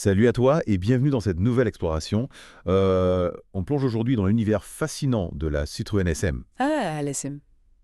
Salut à toi et bienvenue dans cette nouvelle exploration. On plonge aujourd'hui dans l'univers fascinant de la Citroën SM. Ah, l'SM.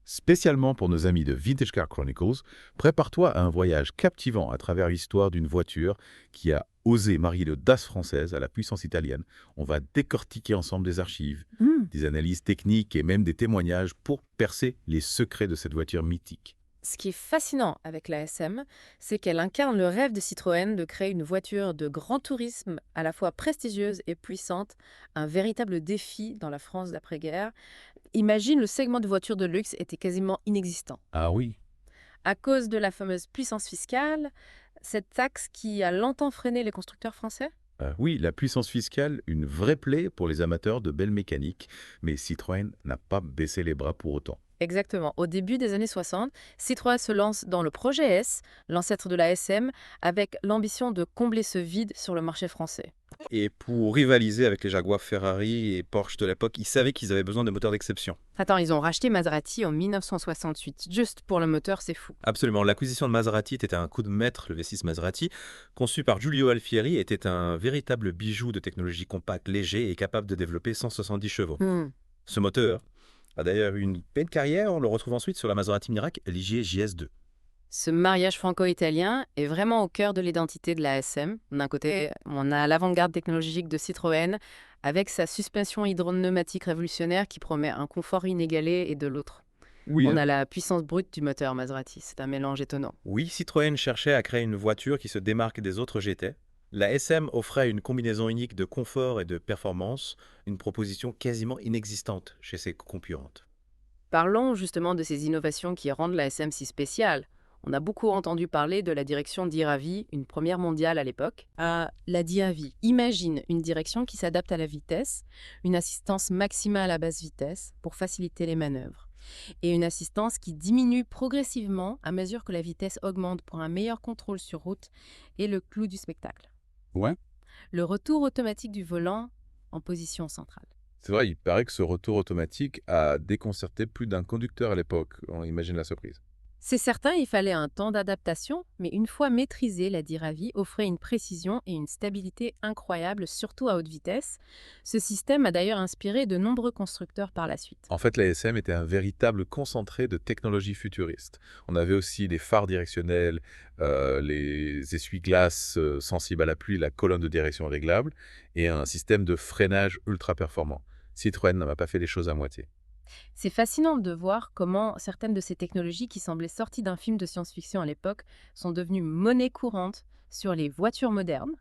Spécialement pour nos amis de Vintage Car Chronicles, prépare-toi à un voyage captivant à travers l'histoire d'une voiture qui a osé marier l'audace française à la puissance italienne. On va décortiquer ensemble des archives, Hmm. des analyses techniques et même des témoignages pour percer les secrets de cette voiture mythique. Ce qui est fascinant avec la SM, c'est qu'elle incarne le rêve de Citroën de créer une voiture de grand tourisme à la fois prestigieuse et puissante, un véritable défi dans la France d'après-guerre. Imagine, le segment de voitures de luxe était quasiment inexistant. Ah oui. À cause de la fameuse puissance fiscale, cette taxe qui a longtemps freiné les constructeurs français. Oui, la puissance fiscale, une vraie plaie pour les amateurs de belles mécaniques, mais Citroën n'a pas baissé les bras pour autant. Exactement. Au début des années 60, Citroën se lance dans le projet S, l'ancêtre de la SM, avec l'ambition de combler ce vide sur le marché français. Et pour rivaliser avec les Jaguar Ferrari et Porsche de l'époque, ils savaient qu'ils avaient besoin de moteurs d'exception. Attends, ils ont racheté Maserati en 1968. Juste pour le moteur, c'est fou. Absolument, l'acquisition de Maserati était un coup de maître, le V6 Maserati, conçu par Giulio Alfieri, était un véritable bijou de technologie compacte, léger et capable de développer 170 chevaux. Ce moteur a d'ailleurs eu une belle carrière, on le retrouve ensuite sur la Maserati Miracle Ligier JS2. Ce mariage franco-italien est vraiment au cœur de l'identité de la SM. D'un côté, on a l'avant-garde technologique de Citroën, avec sa suspension hydropneumatique révolutionnaire qui promet un confort inégalé, et de l'autre, Oui, on a la puissance brute du moteur Maserati. C'est un mélange étonnant. Oui, Citroën cherchait à créer une voiture qui se démarque des autres GT. La SM offrait une combinaison unique de confort et de performance, une proposition quasiment inexistante chez ses concurrentes. Parlons justement de ces innovations qui rendent la SM si spéciale. On a beaucoup entendu parler de la direction d'e-Ravi, une première mondiale à l'époque. La d'e-Ravi, imagine une direction qui s'adapte à la vitesse, une assistance maximale à basse vitesse pour faciliter les manœuvres, et une assistance qui diminue progressivement à mesure que la vitesse augmente pour un meilleur contrôle sur route et le clou du spectacle. Ouais. Le retour automatique du volant en position centrale. C'est vrai, il paraît que ce retour automatique a déconcerté plus d'un conducteur à l'époque. On imagine la surprise. C'est certain, il fallait un temps d'adaptation, mais une fois maîtrisée, la Diravi offrait une précision et une stabilité incroyables, surtout à haute vitesse. Ce système a d'ailleurs inspiré de nombreux constructeurs par la suite. En fait, la SM était un véritable concentré de technologies futuristes. On avait aussi des phares directionnels, les essuie-glaces sensibles à la pluie, la colonne de direction réglable et un système de freinage ultra performant. Citroën n'a pas fait les choses à moitié. C'est fascinant de voir comment certaines de ces technologies qui semblaient sorties d'un film de science-fiction à l'époque sont devenues monnaie courante sur les voitures modernes.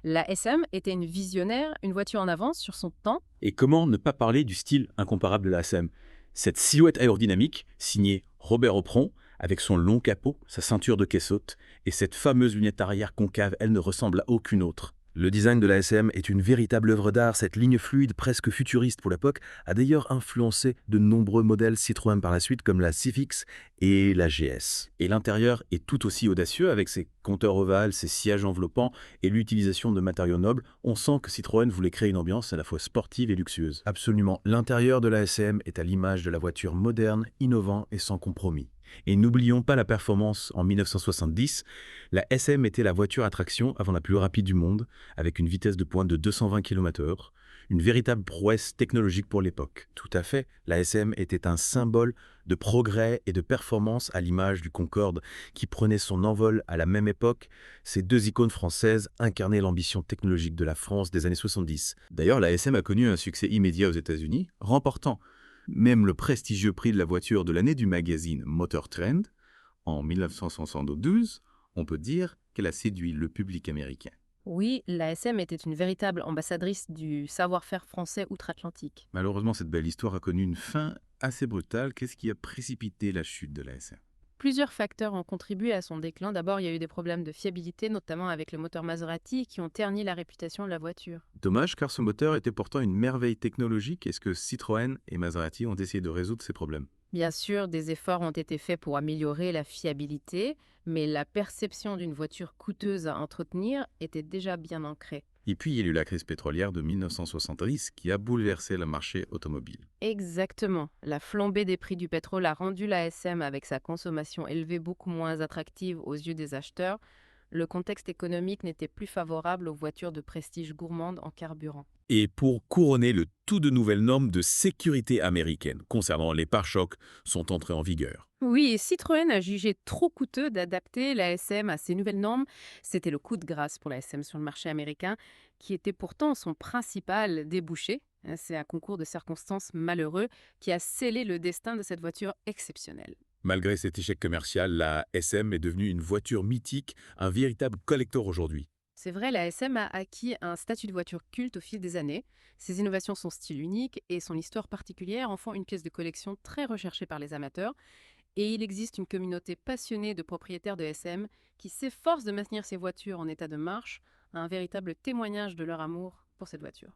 La SM était une visionnaire, une voiture en avance sur son temps. Et comment ne pas parler du style incomparable de la SM? Cette silhouette aérodynamique, signée Robert Opron, avec son long capot, sa ceinture de caisse haute, et cette fameuse lunette arrière concave, elle ne ressemble à aucune autre. Le design de la SM est une véritable œuvre d'art. Cette ligne fluide, presque futuriste pour l'époque, a d'ailleurs influencé de nombreux modèles Citroën par la suite, comme la Cifix et la GS. Et l'intérieur est tout aussi audacieux, avec ses compteurs ovales, ses sièges enveloppants et l'utilisation de matériaux nobles. On sent que Citroën voulait créer une ambiance à la fois sportive et luxueuse. Absolument, l'intérieur de la SM est à l'image de la voiture moderne, innovant et sans compromis. Et n'oublions pas la performance en 1970. La SM était la voiture à traction avant la plus rapide du monde, avec une vitesse de pointe de 220 km/h, une véritable prouesse technologique pour l'époque. Tout à fait, la SM était un symbole de progrès et de performance à l'image du Concorde, qui prenait son envol à la même époque. Ces deux icônes françaises incarnaient l'ambition technologique de la France des années 70. D'ailleurs, la SM a connu un succès immédiat aux États-Unis, remportant même le prestigieux prix de la voiture de l'année du magazine Motor Trend. En 1972, on peut dire qu'elle a séduit le public américain. Oui, la SM était une véritable ambassadrice du savoir-faire français outre-Atlantique. Malheureusement, cette belle histoire a connu une fin assez brutale. Qu'est-ce qui a précipité la chute de la SM? Plusieurs facteurs ont contribué à son déclin. D'abord, il y a eu des problèmes de fiabilité, notamment avec le moteur Maserati, qui ont terni la réputation de la voiture. Dommage, car ce moteur était pourtant une merveille technologique. Est-ce que Citroën et Maserati ont essayé de résoudre ces problèmes? Bien sûr, des efforts ont été faits pour améliorer la fiabilité, mais la perception d'une voiture coûteuse à entretenir était déjà bien ancrée. Et puis, il y a eu la crise pétrolière de 1970 qui a bouleversé le marché automobile. Exactement. La flambée des prix du pétrole a rendu la SM, avec sa consommation élevée, beaucoup moins attractive aux yeux des acheteurs. Le contexte économique n'était plus favorable aux voitures de prestige gourmandes en carburant. Et pour couronner le tout, de nouvelles normes de sécurité américaines concernant les pare-chocs sont entrées en vigueur. Oui, et Citroën a jugé trop coûteux d'adapter la SM à ces nouvelles normes. C'était le coup de grâce pour la SM sur le marché américain, qui était pourtant son principal débouché. C'est un concours de circonstances malheureux qui a scellé le destin de cette voiture exceptionnelle. Malgré cet échec commercial, la SM est devenue une voiture mythique, un véritable collector aujourd'hui. C'est vrai, la SM a acquis un statut de voiture culte au fil des années. Ses innovations, son style unique et son histoire particulière en font une pièce de collection très recherchée par les amateurs. Et il existe une communauté passionnée de propriétaires de SM qui s'efforcent de maintenir ces voitures en état de marche, un véritable témoignage de leur amour pour cette voiture.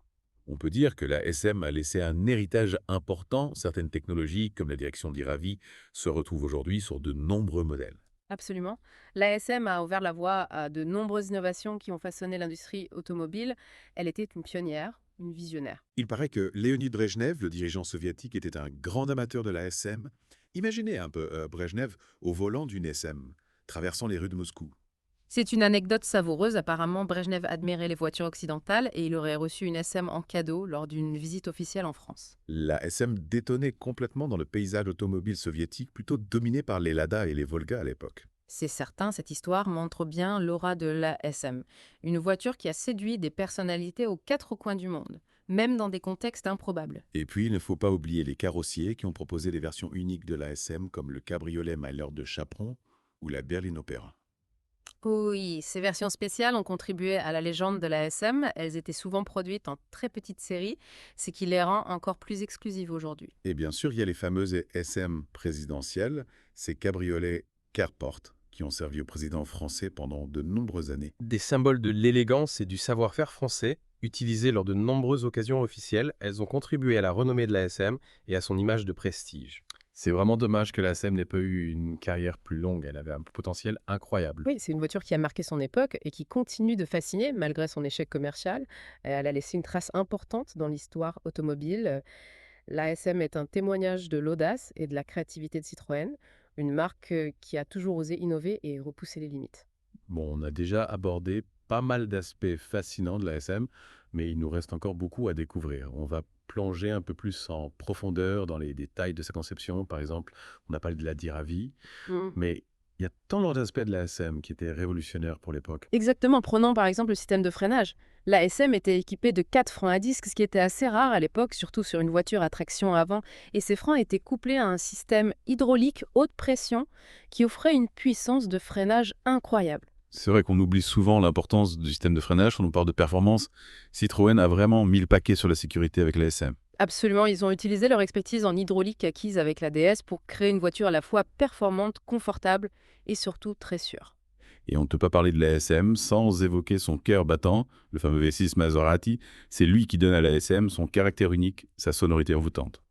On peut dire que la SM a laissé un héritage important. Certaines technologies, comme la direction d'e-Ravi, se retrouvent aujourd'hui sur de nombreux modèles. Absolument. La SM a ouvert la voie à de nombreuses innovations qui ont façonné l'industrie automobile. Elle était une pionnière, une visionnaire. Il paraît que Léonid Brejnev, le dirigeant soviétique, était un grand amateur de la SM. Imaginez un peu Brejnev au volant d'une SM, traversant les rues de Moscou. C'est une anecdote savoureuse. Apparemment, Brejnev admirait les voitures occidentales et il aurait reçu une SM en cadeau lors d'une visite officielle en France. La SM détonnait complètement dans le paysage automobile soviétique, plutôt dominé par les Lada et les Volga à l'époque. C'est certain, cette histoire montre bien l'aura de la SM. Une voiture qui a séduit des personnalités aux quatre coins du monde, même dans des contextes improbables. Et puis, il ne faut pas oublier les carrossiers qui ont proposé des versions uniques de la SM, comme le cabriolet Myler de Chaperon ou la berline Opera. Oui, ces versions spéciales ont contribué à la légende de la SM. Elles étaient souvent produites en très petite série, ce qui les rend encore plus exclusives aujourd'hui. Et bien sûr, il y a les fameuses SM présidentielles, ces cabriolets Carport, qui ont servi au président français pendant de nombreuses années. Des symboles de l'élégance et du savoir-faire français, utilisés lors de nombreuses occasions officielles, elles ont contribué à la renommée de la SM et à son image de prestige. C'est vraiment dommage que la SM n'ait pas eu une carrière plus longue. Elle avait un potentiel incroyable. Oui, c'est une voiture qui a marqué son époque et qui continue de fasciner malgré son échec commercial. Elle a laissé une trace importante dans l'histoire automobile. La SM est un témoignage de l'audace et de la créativité de Citroën, une marque qui a toujours osé innover et repousser les limites. Bon, on a déjà abordé pas mal d'aspects fascinants de la SM, mais il nous reste encore beaucoup à découvrir. On va plonger un peu plus en profondeur dans les détails de sa conception. Par exemple, on a parlé de la d'e-Ravi, mais il y a tant d'autres aspects de la SM qui étaient révolutionnaires pour l'époque. Exactement, prenons par exemple le système de freinage. La SM était équipée de 4 freins à disque, ce qui était assez rare à l'époque, surtout sur une voiture à traction avant. Et ces freins étaient couplés à un système hydraulique haute pression qui offrait une puissance de freinage incroyable. C'est vrai qu'on oublie souvent l'importance du système de freinage quand on parle de performance. Citroën a vraiment mis le paquet sur la sécurité avec la SM. Absolument, ils ont utilisé leur expertise en hydraulique acquise avec la DS pour créer une voiture à la fois performante, confortable et surtout très sûre. Et on ne peut pas parler de la SM sans évoquer son cœur battant, le fameux V6 Maserati. C'est lui qui donne à la SM son caractère unique, sa sonorité envoûtante.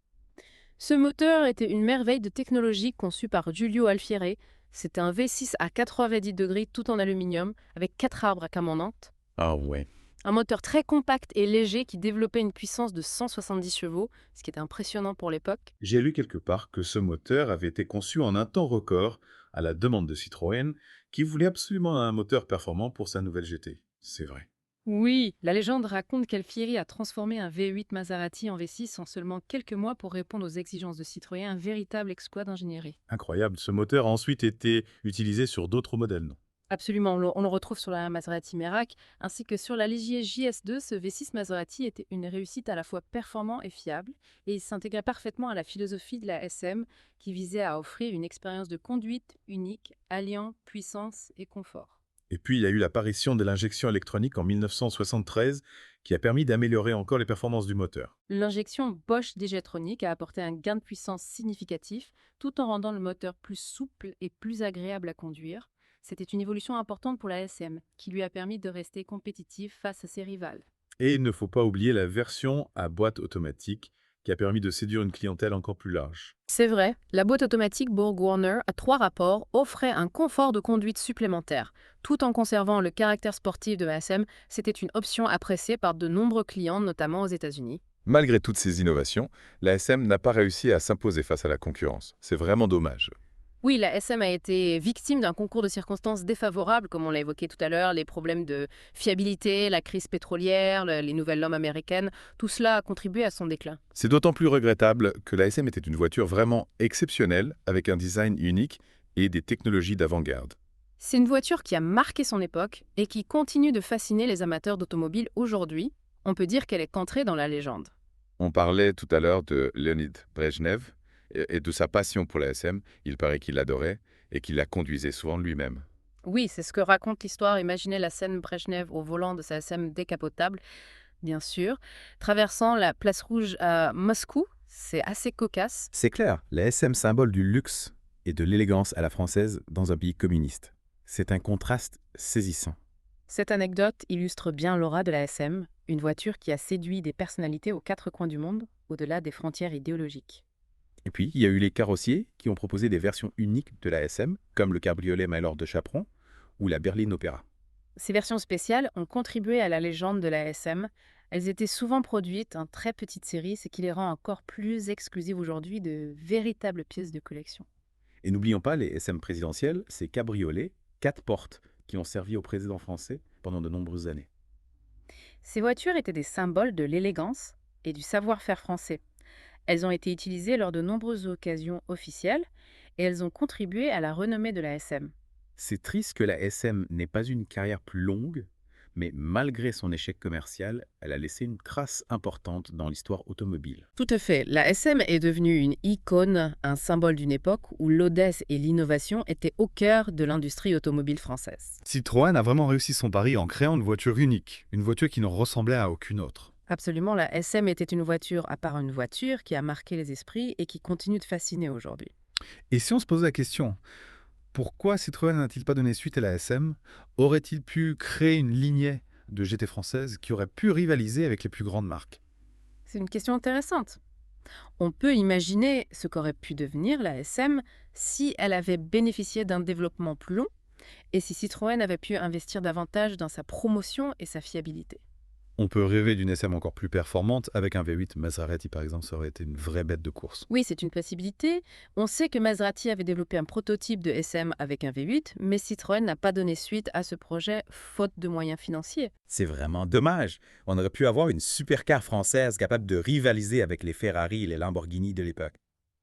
Ce moteur était une merveille de technologie conçue par Giulio Alfieri. C'était un V6 à 90 degrés tout en aluminium avec 4 arbres à cam en Nantes. Ah ouais. Un moteur très compact et léger qui développait une puissance de 170 chevaux, ce qui était impressionnant pour l'époque. J'ai lu quelque part que ce moteur avait été conçu en un temps record à la demande de Citroën, qui voulait absolument un moteur performant pour sa nouvelle GT. C'est vrai. Oui, la légende raconte qu'Alfieri a transformé un V8 Maserati en V6 en seulement quelques mois pour répondre aux exigences de Citroën, un véritable exploit d'ingénierie. Incroyable, ce moteur a ensuite été utilisé sur d'autres modèles, non? Absolument, on le retrouve sur la Maserati Merak, ainsi que sur la Ligier JS2. Ce V6 Maserati était une réussite à la fois performant et fiable, et il s'intégrait parfaitement à la philosophie de la SM, qui visait à offrir une expérience de conduite unique, alliant puissance et confort. Et puis, il y a eu l'apparition de l'injection électronique en 1973, qui a permis d'améliorer encore les performances du moteur. L'injection Bosch Digetronic a apporté un gain de puissance significatif, tout en rendant le moteur plus souple et plus agréable à conduire. C'était une évolution importante pour la SM, qui lui a permis de rester compétitive face à ses rivales. Et il ne faut pas oublier la version à boîte automatique, qui a permis de séduire une clientèle encore plus large. C'est vrai, la boîte automatique Borg-Warner à 3 rapports offrait un confort de conduite supplémentaire. Tout en conservant le caractère sportif de la SM, c'était une option appréciée par de nombreux clients, notamment aux États-Unis. Malgré toutes ces innovations, la SM n'a pas réussi à s'imposer face à la concurrence. C'est vraiment dommage. Oui, la SM a été victime d'un concours de circonstances défavorables, comme on l'a évoqué tout à l'heure, les problèmes de fiabilité, la crise pétrolière, les nouvelles normes américaines, tout cela a contribué à son déclin. C'est d'autant plus regrettable que la SM était une voiture vraiment exceptionnelle, avec un design unique et des technologies d'avant-garde. C'est une voiture qui a marqué son époque et qui continue de fasciner les amateurs d'automobile aujourd'hui. On peut dire qu'elle est entrée dans la légende. On parlait tout à l'heure de Leonid Brejnev et de sa passion pour la SM. Il paraît qu'il l'adorait et qu'il la conduisait souvent lui-même. Oui, c'est ce que raconte l'histoire. Imaginez la scène Brejnev au volant de sa SM décapotable, bien sûr, traversant la place rouge à Moscou. C'est assez cocasse. C'est clair, la SM symbole du luxe et de l'élégance à la française dans un pays communiste. C'est un contraste saisissant. Cette anecdote illustre bien l'aura de la SM, une voiture qui a séduit des personnalités aux quatre coins du monde, au-delà des frontières idéologiques. Et puis, il y a eu les carrossiers qui ont proposé des versions uniques de la SM, comme le cabriolet Mylord de Chaperon ou la berline Opéra. Ces versions spéciales ont contribué à la légende de la SM. Elles étaient souvent produites en très petite série, ce qui les rend encore plus exclusives aujourd'hui, de véritables pièces de collection. Et n'oublions pas les SM présidentielles, ces cabriolets, 4 portes, qui ont servi au président français pendant de nombreuses années. Ces voitures étaient des symboles de l'élégance et du savoir-faire français. Elles ont été utilisées lors de nombreuses occasions officielles et elles ont contribué à la renommée de la SM. C'est triste que la SM n'ait pas eu une carrière plus longue, mais malgré son échec commercial, elle a laissé une trace importante dans l'histoire automobile. Tout à fait. La SM est devenue une icône, un symbole d'une époque où l'audace et l'innovation étaient au cœur de l'industrie automobile française. Citroën a vraiment réussi son pari en créant une voiture unique, une voiture qui ne ressemblait à aucune autre. Absolument, la SM était une voiture à part une voiture qui a marqué les esprits et qui continue de fasciner aujourd'hui. Et si on se posait la question, pourquoi Citroën n'a-t-il pas donné suite à la SM? Aurait-il pu créer une lignée de GT française qui aurait pu rivaliser avec les plus grandes marques? C'est une question intéressante. On peut imaginer ce qu'aurait pu devenir la SM si elle avait bénéficié d'un développement plus long et si Citroën avait pu investir davantage dans sa promotion et sa fiabilité. On peut rêver d'une SM encore plus performante. Avec un V8 Maserati, par exemple, ça aurait été une vraie bête de course. Oui, c'est une possibilité. On sait que Maserati avait développé un prototype de SM avec un V8, mais Citroën n'a pas donné suite à ce projet faute de moyens financiers. C'est vraiment dommage. On aurait pu avoir une supercar française capable de rivaliser avec les Ferrari et les Lamborghini de l'époque.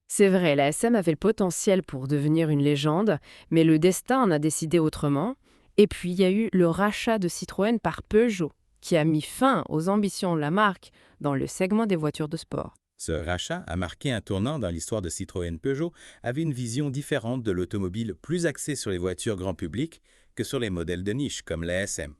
C'est vrai, la SM avait le potentiel pour devenir une légende, mais le destin en a décidé autrement. Et puis, il y a eu le rachat de Citroën par Peugeot, qui a mis fin aux ambitions de la marque dans le segment des voitures de sport. Ce rachat a marqué un tournant dans l'histoire de Citroën. Peugeot avait une vision différente de l'automobile, plus axée sur les voitures grand public que sur les modèles de niche comme la SM.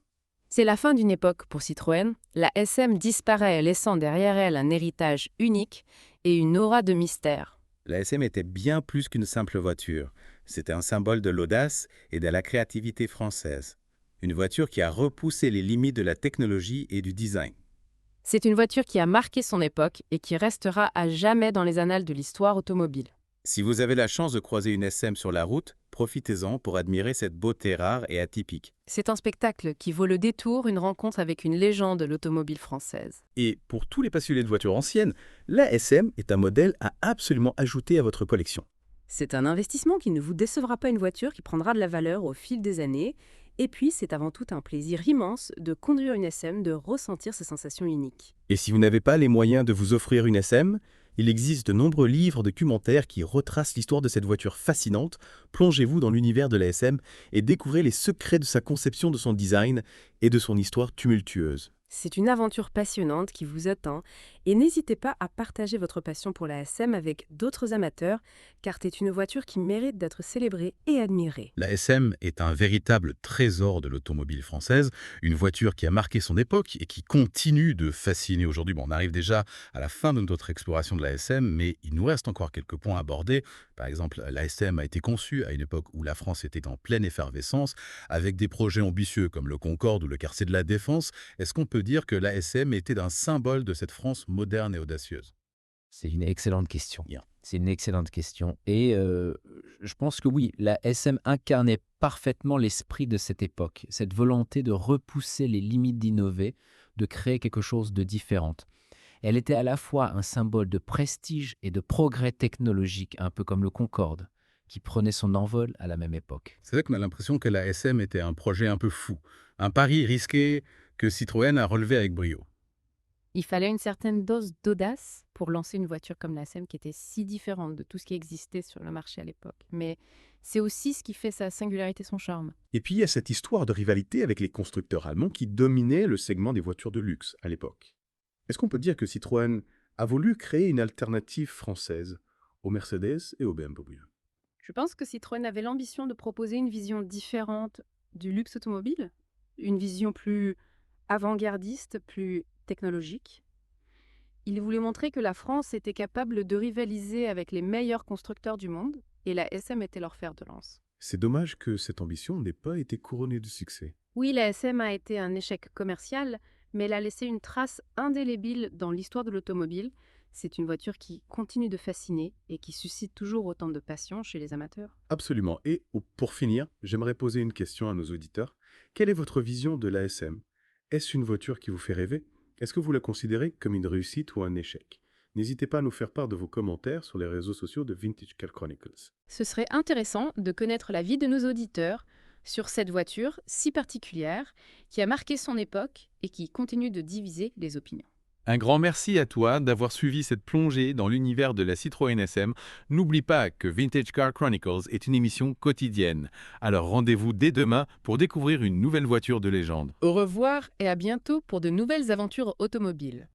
C'est la fin d'une époque pour Citroën. La SM disparaît, laissant derrière elle un héritage unique et une aura de mystère. La SM était bien plus qu'une simple voiture. C'était un symbole de l'audace et de la créativité française. Une voiture qui a repoussé les limites de la technologie et du design. C'est une voiture qui a marqué son époque et qui restera à jamais dans les annales de l'histoire automobile. Si vous avez la chance de croiser une SM sur la route, profitez-en pour admirer cette beauté rare et atypique. C'est un spectacle qui vaut le détour, une rencontre avec une légende de l'automobile française. Et pour tous les passionnés de voitures anciennes, la SM est un modèle à absolument ajouter à votre collection. C'est un investissement qui ne vous décevra pas, une voiture qui prendra de la valeur au fil des années. Et puis, c'est avant tout un plaisir immense de conduire une SM, de ressentir ces sensations uniques. Et si vous n'avez pas les moyens de vous offrir une SM, il existe de nombreux livres documentaires qui retracent l'histoire de cette voiture fascinante. Plongez-vous dans l'univers de la SM et découvrez les secrets de sa conception, de son design et de son histoire tumultueuse. C'est une aventure passionnante qui vous attend et n'hésitez pas à partager votre passion pour la SM avec d'autres amateurs car c'est une voiture qui mérite d'être célébrée et admirée. La SM est un véritable trésor de l'automobile française, une voiture qui a marqué son époque et qui continue de fasciner aujourd'hui. Bon, on arrive déjà à la fin de notre exploration de la SM, mais il nous reste encore quelques points à aborder. Par exemple, la SM a été conçue à une époque où la France était en pleine effervescence, avec des projets ambitieux comme le Concorde ou le quartier de la Défense. Est-ce qu'on peut dire que la SM était un symbole de cette France moderne et audacieuse? C'est une excellente question. Bien. C'est une excellente question. Et je pense que oui, la SM incarnait parfaitement l'esprit de cette époque, cette volonté de repousser les limites d'innover, de créer quelque chose de différent. Elle était à la fois un symbole de prestige et de progrès technologique, un peu comme le Concorde, qui prenait son envol à la même époque. C'est vrai qu'on a l'impression que la SM était un projet un peu fou, un pari risqué que Citroën a relevé avec brio. Il fallait une certaine dose d'audace pour lancer une voiture comme la SM qui était si différente de tout ce qui existait sur le marché à l'époque. Mais c'est aussi ce qui fait sa singularité, son charme. Et puis il y a cette histoire de rivalité avec les constructeurs allemands qui dominaient le segment des voitures de luxe à l'époque. Est-ce qu'on peut dire que Citroën a voulu créer une alternative française aux Mercedes et aux BMW? Je pense que Citroën avait l'ambition de proposer une vision différente du luxe automobile, une vision plus avant-gardiste, plus technologique. Il voulait montrer que la France était capable de rivaliser avec les meilleurs constructeurs du monde, et la SM était leur fer de lance. C'est dommage que cette ambition n'ait pas été couronnée de succès. Oui, la SM a été un échec commercial, mais elle a laissé une trace indélébile dans l'histoire de l'automobile. C'est une voiture qui continue de fasciner et qui suscite toujours autant de passion chez les amateurs. Absolument. Et pour finir, j'aimerais poser une question à nos auditeurs. Quelle est votre vision de la SM? Est-ce une voiture qui vous fait rêver? Est-ce que vous la considérez comme une réussite ou un échec? N'hésitez pas à nous faire part de vos commentaires sur les réseaux sociaux de Vintage Car Chronicles. Ce serait intéressant de connaître l'avis de nos auditeurs sur cette voiture si particulière qui a marqué son époque et qui continue de diviser les opinions. Un grand merci à toi d'avoir suivi cette plongée dans l'univers de la Citroën SM. N'oublie pas que Vintage Car Chronicles est une émission quotidienne. Alors rendez-vous dès demain pour découvrir une nouvelle voiture de légende. Au revoir et à bientôt pour de nouvelles aventures automobiles.